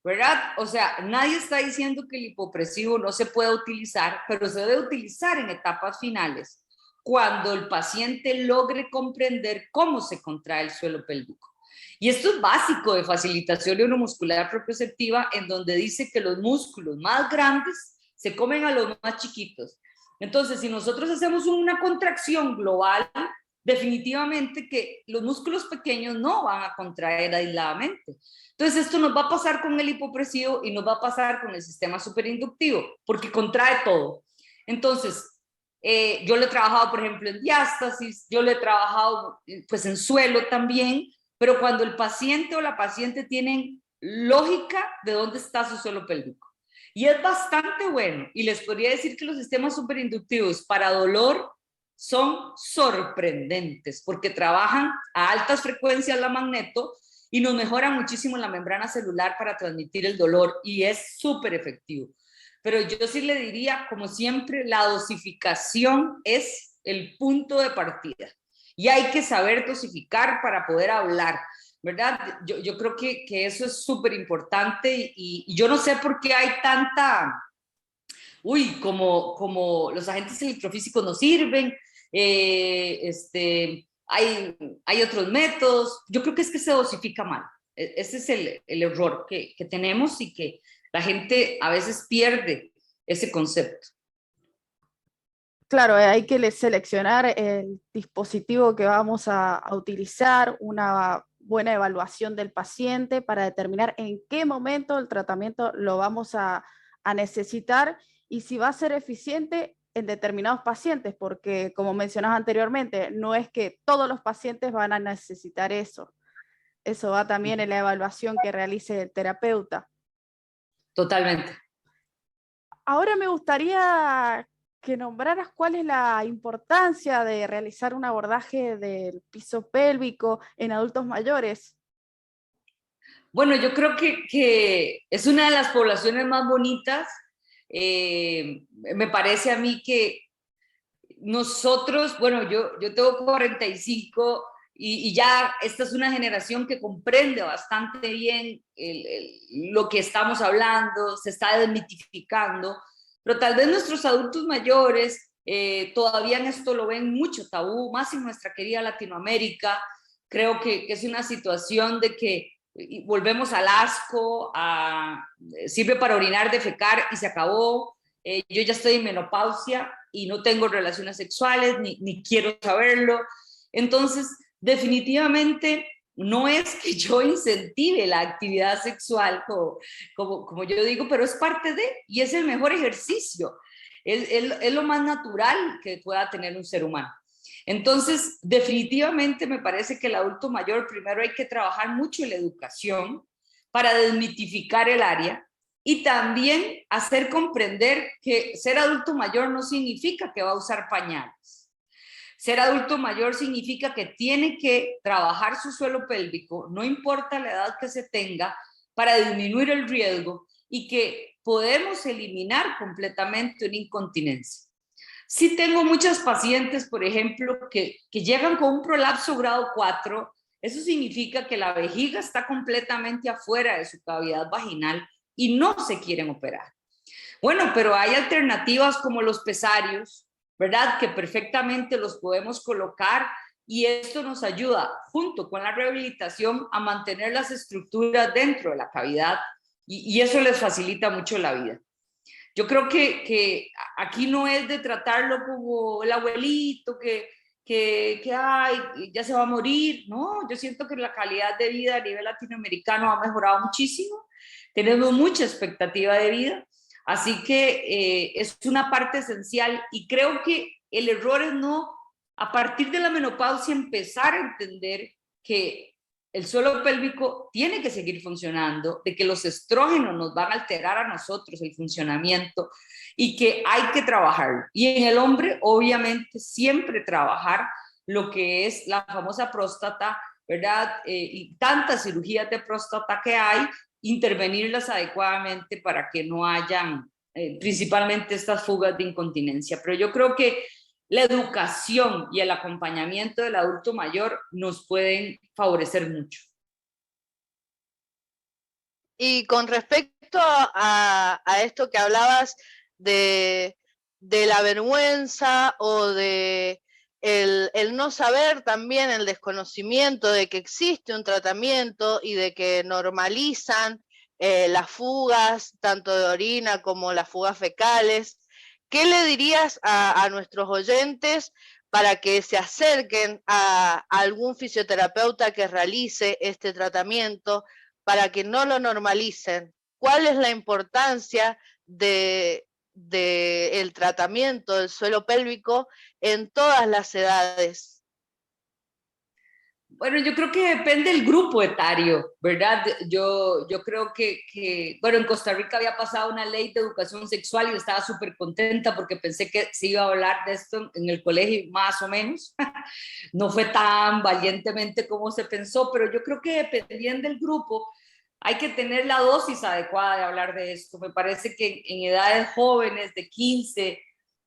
¿verdad? O sea, nadie está diciendo que el hipopresivo no se pueda utilizar, pero se debe utilizar en etapas finales, cuando el paciente logre comprender cómo se contrae el suelo pélvico. Y esto es básico de facilitación neuromuscular propioceptiva, en donde dice que los músculos más grandes se comen a los más chiquitos. Entonces, si nosotros hacemos una contracción global, definitivamente que los músculos pequeños no van a contraer aisladamente. Entonces, esto nos va a pasar con el hipopresivo y nos va a pasar con el sistema superinductivo, porque contrae todo. Entonces, yo lo he trabajado, por ejemplo, en diástasis, yo lo he trabajado pues en suelo también, pero cuando el paciente o la paciente tienen lógica de dónde está su suelo pélvico. Y es bastante bueno, y les podría decir que los sistemas superinductivos para dolor son sorprendentes, porque trabajan a altas frecuencias la magneto y nos mejoran muchísimo la membrana celular para transmitir el dolor, y es súper efectivo. Pero yo sí le diría, como siempre, la dosificación es el punto de partida. Y hay que saber dosificar para poder hablar, ¿verdad? Yo creo que eso es súper importante y yo no sé por qué hay tanta, como los agentes electrofísicos no sirven, hay otros métodos. Yo creo que es que se dosifica mal. Ese es el error que tenemos y que la gente a veces pierde ese concepto. Claro, hay que seleccionar el dispositivo que vamos a utilizar, una buena evaluación del paciente para determinar en qué momento el tratamiento lo vamos a necesitar y si va a ser eficiente en determinados pacientes, porque como mencionas anteriormente, no es que todos los pacientes van a necesitar eso. Eso va también en la evaluación que realice el terapeuta. Totalmente. Ahora me gustaría que nombraras cuál es la importancia de realizar un abordaje del piso pélvico en adultos mayores. Bueno, yo creo que es una de las poblaciones más bonitas. Me parece a mí que nosotros, bueno, yo tengo 45 y ya esta es una generación que comprende bastante bien lo que estamos hablando, se está desmitificando, pero tal vez nuestros adultos mayores todavía en esto lo ven mucho tabú, más en nuestra querida Latinoamérica. Creo que es una situación de que volvemos al asco, sirve para orinar, defecar y se acabó. Yo ya estoy en menopausia y no tengo relaciones sexuales, ni quiero saberlo. Entonces, definitivamente no es que yo incentive la actividad sexual, como yo digo, pero es parte de, y es el mejor ejercicio. Es lo más natural que pueda tener un ser humano. Entonces, definitivamente me parece que el adulto mayor, primero hay que trabajar mucho en la educación para desmitificar el área y también hacer comprender que ser adulto mayor no significa que va a usar pañales. Ser adulto mayor significa que tiene que trabajar su suelo pélvico, no importa la edad que se tenga, para disminuir el riesgo y que podemos eliminar completamente una incontinencia. Sí tengo muchas pacientes, por ejemplo, que llegan con un prolapso grado 4. Eso significa que la vejiga está completamente afuera de su cavidad vaginal y no se quieren operar. Bueno, pero hay alternativas como los pesarios, ¿verdad? Que perfectamente los podemos colocar y esto nos ayuda, junto con la rehabilitación, a mantener las estructuras dentro de la cavidad y eso les facilita mucho la vida. Yo creo que aquí no es de tratarlo como el abuelito que ay, ya se va a morir. No, yo siento que la calidad de vida a nivel latinoamericano ha mejorado muchísimo. Tenemos mucha expectativa de vida. Así que es una parte esencial y creo que el error es no, a partir de la menopausia, empezar a entender que el suelo pélvico tiene que seguir funcionando, de que los estrógenos nos van a alterar a nosotros el funcionamiento y que hay que trabajar. Y en el hombre, obviamente, siempre trabajar lo que es la famosa próstata, ¿verdad? Y tantas cirugías de próstata que hay, intervenirlas adecuadamente para que no hayan principalmente estas fugas de incontinencia. Pero yo creo que la educación y el acompañamiento del adulto mayor nos pueden favorecer mucho. Y con respecto a esto que hablabas de la vergüenza o de el no saber también, el desconocimiento de que existe un tratamiento y de que normalizan las fugas, tanto de orina como las fugas fecales, ¿qué le dirías a nuestros oyentes para que se acerquen a algún fisioterapeuta que realice este tratamiento, para que no lo normalicen? ¿Cuál es la importancia del tratamiento del suelo pélvico en todas las edades? Bueno, yo creo que depende del grupo etario, ¿verdad? Yo creo bueno, en Costa Rica había pasado una ley de educación sexual y estaba súper contenta porque pensé que se iba a hablar de esto en el colegio, más o menos. No fue tan valientemente como se pensó, pero yo creo que dependiendo del grupo, hay que tener la dosis adecuada de hablar de esto. Me parece que en edades jóvenes de 15,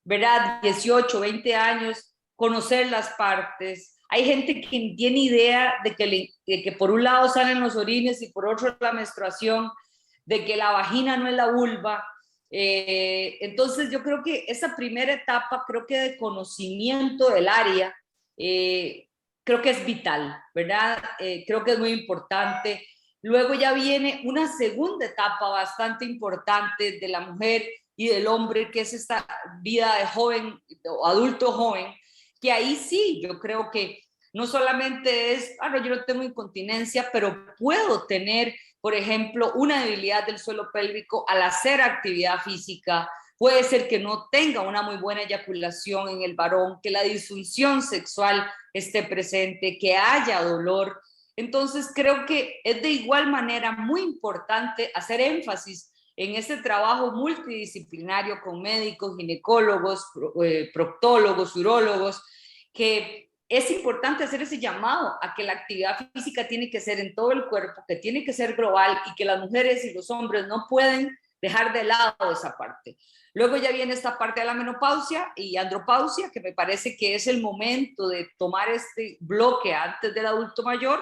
¿verdad? 18, 20 años, conocer las partes. Hay gente que tiene idea de que por un lado salen los orines y por otro la menstruación, de que la vagina no es la vulva. Entonces yo creo que esa primera etapa, creo que de conocimiento del área, creo que es vital, ¿verdad? Creo que es muy importante. Luego ya viene una segunda etapa bastante importante de la mujer y del hombre, que es esta vida de joven o adulto joven, que ahí sí, yo creo que no solamente es, no, yo no tengo incontinencia, pero puedo tener, por ejemplo, una debilidad del suelo pélvico al hacer actividad física. Puede ser que no tenga una muy buena eyaculación en el varón, que la disfunción sexual esté presente, que haya dolor. Entonces creo que es de igual manera muy importante hacer énfasis en este trabajo multidisciplinario con médicos, ginecólogos, proctólogos, urólogos, que es importante hacer ese llamado a que la actividad física tiene que ser en todo el cuerpo, que tiene que ser global y que las mujeres y los hombres no pueden dejar de lado esa parte. Luego ya viene esta parte de la menopausia y andropausia, que me parece que es el momento de tomar este bloque antes del adulto mayor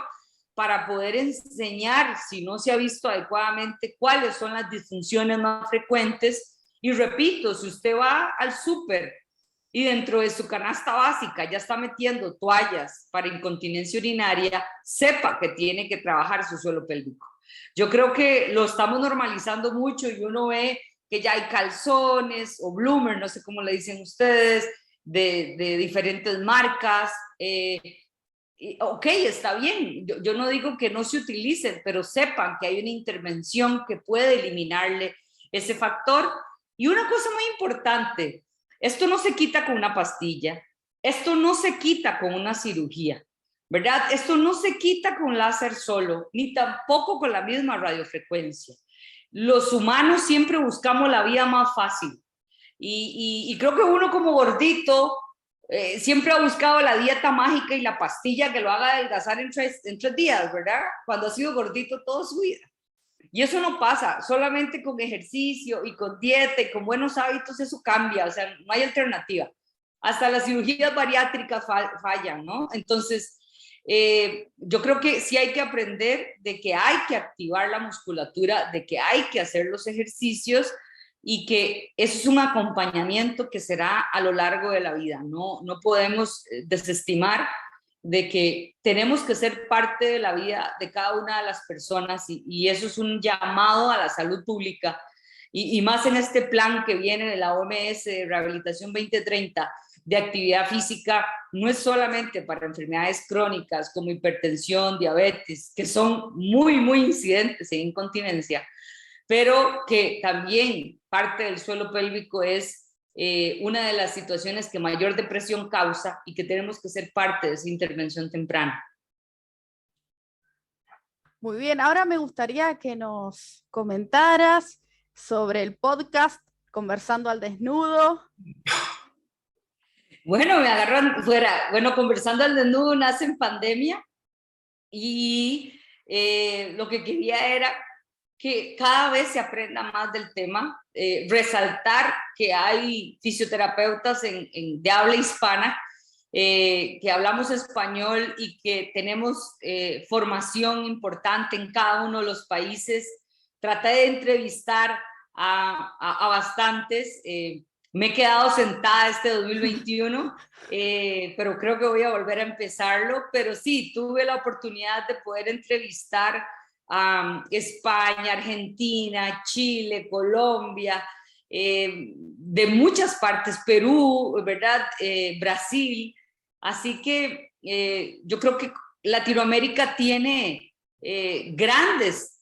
para poder enseñar, si no se ha visto adecuadamente, cuáles son las disfunciones más frecuentes. Y repito, si usted va al súper y dentro de su canasta básica ya está metiendo toallas para incontinencia urinaria, sepa que tiene que trabajar su suelo pélvico. Yo creo que lo estamos normalizando mucho y uno ve que ya hay calzones o bloomers, no sé cómo le dicen ustedes, de diferentes marcas. Ok, está bien, yo no digo que no se utilicen, pero sepan que hay una intervención que puede eliminarle ese factor. Y una cosa muy importante, esto no se quita con una pastilla, esto no se quita con una cirugía, ¿verdad? Esto no se quita con láser solo, ni tampoco con la misma radiofrecuencia. Los humanos siempre buscamos la vía más fácil y creo que uno como gordito siempre ha buscado la dieta mágica y la pastilla que lo haga adelgazar en 3 días, ¿verdad? Cuando ha sido gordito toda su vida. Y eso no pasa, solamente con ejercicio y con dieta y con buenos hábitos eso cambia, o sea, no hay alternativa. Hasta las cirugías bariátricas fallan, ¿no? Entonces, yo creo que sí hay que aprender de que hay que activar la musculatura, de que hay que hacer los ejercicios y que eso es un acompañamiento que será a lo largo de la vida. No podemos desestimar de que tenemos que ser parte de la vida de cada una de las personas y eso es un llamado a la salud pública y más en este plan que viene de la OMS de Rehabilitación 2030 de actividad física. No es solamente para enfermedades crónicas como hipertensión, diabetes, que son muy incidentes en incontinencia, pero que también parte del suelo pélvico es una de las situaciones que mayor depresión causa y que tenemos que ser parte de esa intervención temprana. Muy bien, ahora me gustaría que nos comentaras sobre el podcast Conversando al Desnudo. Bueno, me agarran fuera. Bueno, Conversando al Desnudo nace en pandemia y lo que quería era que cada vez se aprenda más del tema, resaltar que hay fisioterapeutas de habla hispana, que hablamos español y que tenemos formación importante en cada uno de los países. Traté de entrevistar a bastantes. Me he quedado sentada este 2021, pero creo que voy a volver a empezarlo. Pero sí, tuve la oportunidad de poder entrevistar a España, Argentina, Chile, Colombia, de muchas partes, Perú, ¿verdad? Brasil. Así que yo creo que Latinoamérica tiene grandes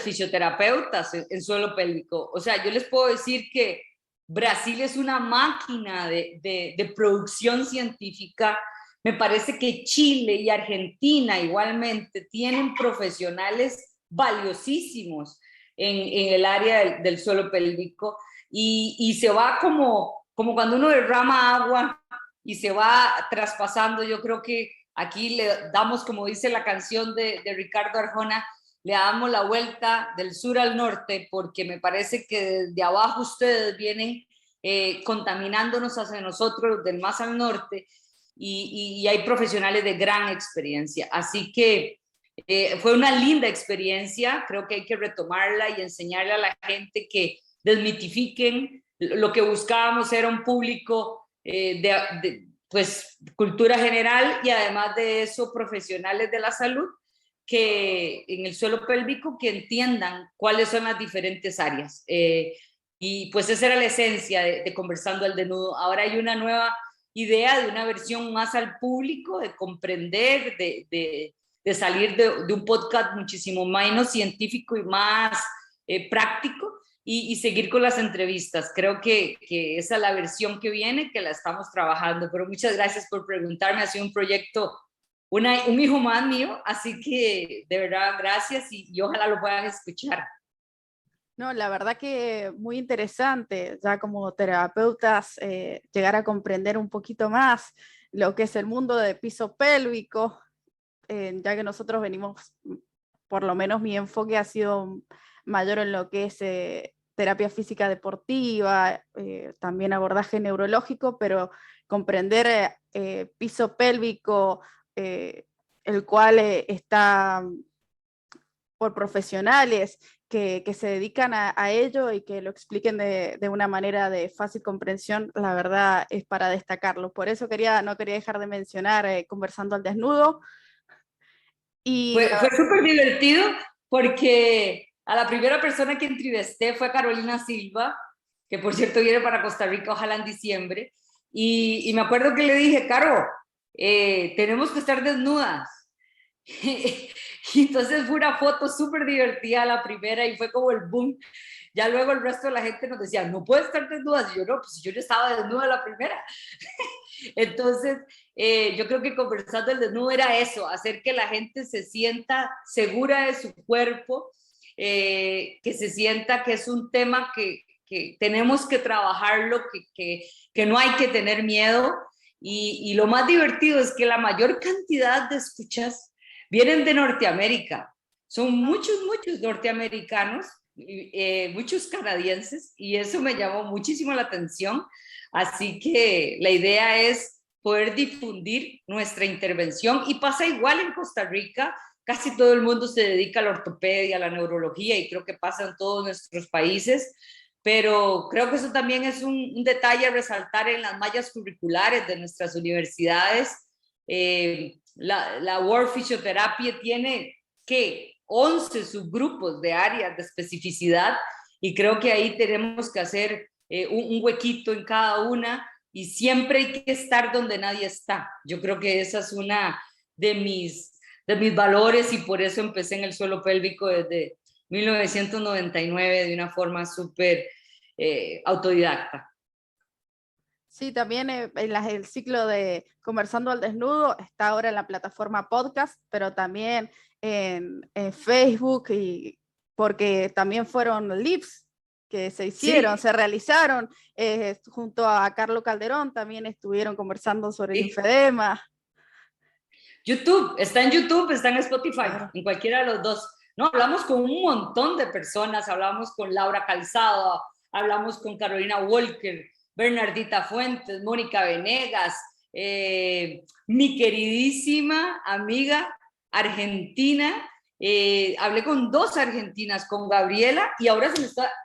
fisioterapeutas en suelo pélvico. O sea, yo les puedo decir que Brasil es una máquina de producción científica. Me parece que Chile y Argentina igualmente tienen profesionales valiosísimos en el área del suelo pélvico y se va como cuando uno derrama agua y se va traspasando. Yo creo que aquí le damos, como dice la canción de Ricardo Arjona, le damos la vuelta del sur al norte, porque me parece que desde abajo ustedes vienen contaminándonos hacia nosotros del más al norte, y hay profesionales de gran experiencia. Así que fue una linda experiencia. Creo que hay que retomarla y enseñarle a la gente que desmitifiquen. Lo que buscábamos era un público pues cultura general, y además de eso profesionales de la salud que en el suelo pélvico que entiendan cuáles son las diferentes áreas. Y pues esa era la esencia de Conversando al Desnudo. Ahora hay una nueva idea de una versión más al público, de comprender, de salir de un podcast muchísimo menos científico y más práctico, y seguir con las entrevistas. Creo que esa es la versión que viene, que la estamos trabajando. Pero muchas gracias por preguntarme. Ha sido un proyecto, un hijo más mío, así que de verdad gracias, y ojalá lo puedan escuchar. No, la verdad que muy interesante, ya como terapeutas, llegar a comprender un poquito más lo que es el mundo de piso pélvico, ya que nosotros venimos, por lo menos mi enfoque ha sido mayor en lo que es terapia física deportiva, también abordaje neurológico, pero comprender piso pélvico, el cual está por profesionales que se dedican a ello y que lo expliquen de una manera de fácil comprensión, la verdad es para destacarlo. Por eso no quería dejar de mencionar Conversando al Desnudo. Y Fue súper divertido, porque a la primera persona que entrevisté fue Carolina Silva, que por cierto viene para Costa Rica, ojalá en diciembre, y me acuerdo que le dije, Caro, tenemos que estar desnudas. Y entonces fue una foto súper divertida la primera y fue como el boom. Ya luego el resto de la gente nos decía, no puedes estar desnudas. Y yo, no, pues yo no estaba desnuda la primera. Entonces, yo creo que Conversando el Desnudo era eso, hacer que la gente se sienta segura de su cuerpo, que se sienta que es un tema que tenemos que trabajarlo, que no hay que tener miedo. Y lo más divertido es que la mayor cantidad de escuchas vienen de Norteamérica. Son muchos norteamericanos, muchos canadienses, y eso me llamó muchísimo la atención. Así que la idea es poder difundir nuestra intervención, y pasa igual en Costa Rica. Casi todo el mundo se dedica a la ortopedia, a la neurología, y creo que pasa en todos nuestros países. Pero creo que eso también es un detalle a resaltar en las mallas curriculares de nuestras universidades. La World Physiotherapy tiene, ¿qué?, 11 subgrupos de áreas de especificidad, y creo que ahí tenemos que hacer un huequito en cada una, y siempre hay que estar donde nadie está. Yo creo que esa es una de mis valores, y por eso empecé en el suelo pélvico desde 1999 de una forma súper autodidacta. Sí, también el ciclo de Conversando al Desnudo está ahora en la plataforma podcast, pero también en Facebook, y porque también fueron lives que se hicieron, Sí, se realizaron junto a Carlos Calderón, también estuvieron conversando sobre el sí. linfedema. YouTube, está en YouTube, está en Spotify, Claro. en cualquiera de los dos. No, hablamos con un montón de personas, hablamos con Laura Calzado, hablamos con Carolina Walker, Bernardita Fuentes, Mónica Venegas, mi queridísima amiga argentina, hablé con 2 argentinas, con Gabriela, y ahora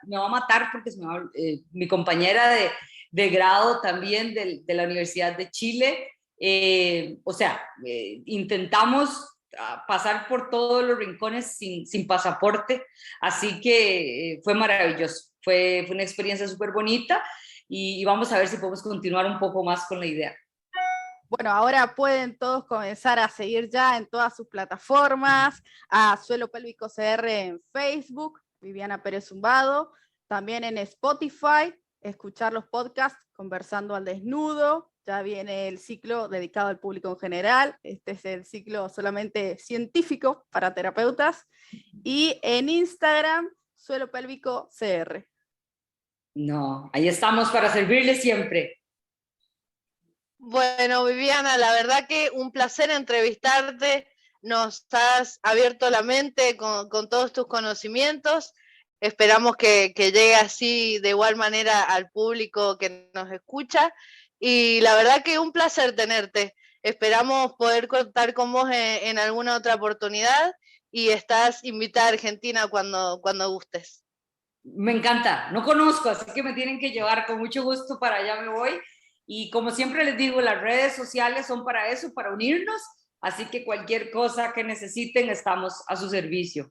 me va a matar porque mi compañera de grado también de la Universidad de Chile. O sea, intentamos pasar por todos los rincones sin pasaporte, así que fue maravilloso, fue una experiencia súper bonita y vamos a ver si podemos continuar un poco más con la idea. Bueno, ahora pueden todos comenzar a seguir ya en todas sus plataformas, a Suelo Pélvico CR en Facebook, Viviana Pérez Zumbado, también en Spotify, escuchar los podcasts Conversando al Desnudo, ya viene el ciclo dedicado al público en general, este es el ciclo solamente científico para terapeutas, y en Instagram, Suelo Pélvico CR. No, ahí estamos para servirles siempre. Bueno, Viviana, la verdad que un placer entrevistarte. Nos has abierto la mente con todos tus conocimientos. Esperamos que llegue así de igual manera al público que nos escucha. Y la verdad que un placer tenerte. Esperamos poder contar con vos en alguna otra oportunidad y estás invitada a Argentina cuando gustes. Me encanta, no conozco, así que me tienen que llevar con mucho gusto, para allá me voy. Y como siempre les digo, las redes sociales son para eso, para unirnos, así que cualquier cosa que necesiten, estamos a su servicio.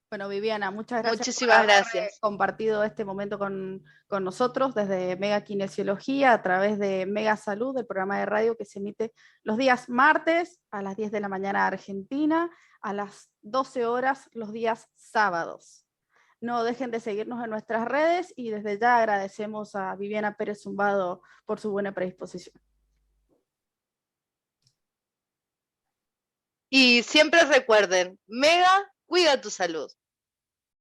Bueno, Viviana, muchas gracias por Muchísimas haber gracias. compartido este momento con nosotros desde Mega Kinesiología a través de Mega Salud, el programa de radio que se emite los días martes a las 10 de la mañana Argentina, a las 12 horas los días sábados. No dejen de seguirnos en nuestras redes y desde ya agradecemos a Viviana Pérez Zumbado por su buena predisposición. Y siempre recuerden, Mega, cuida tu salud.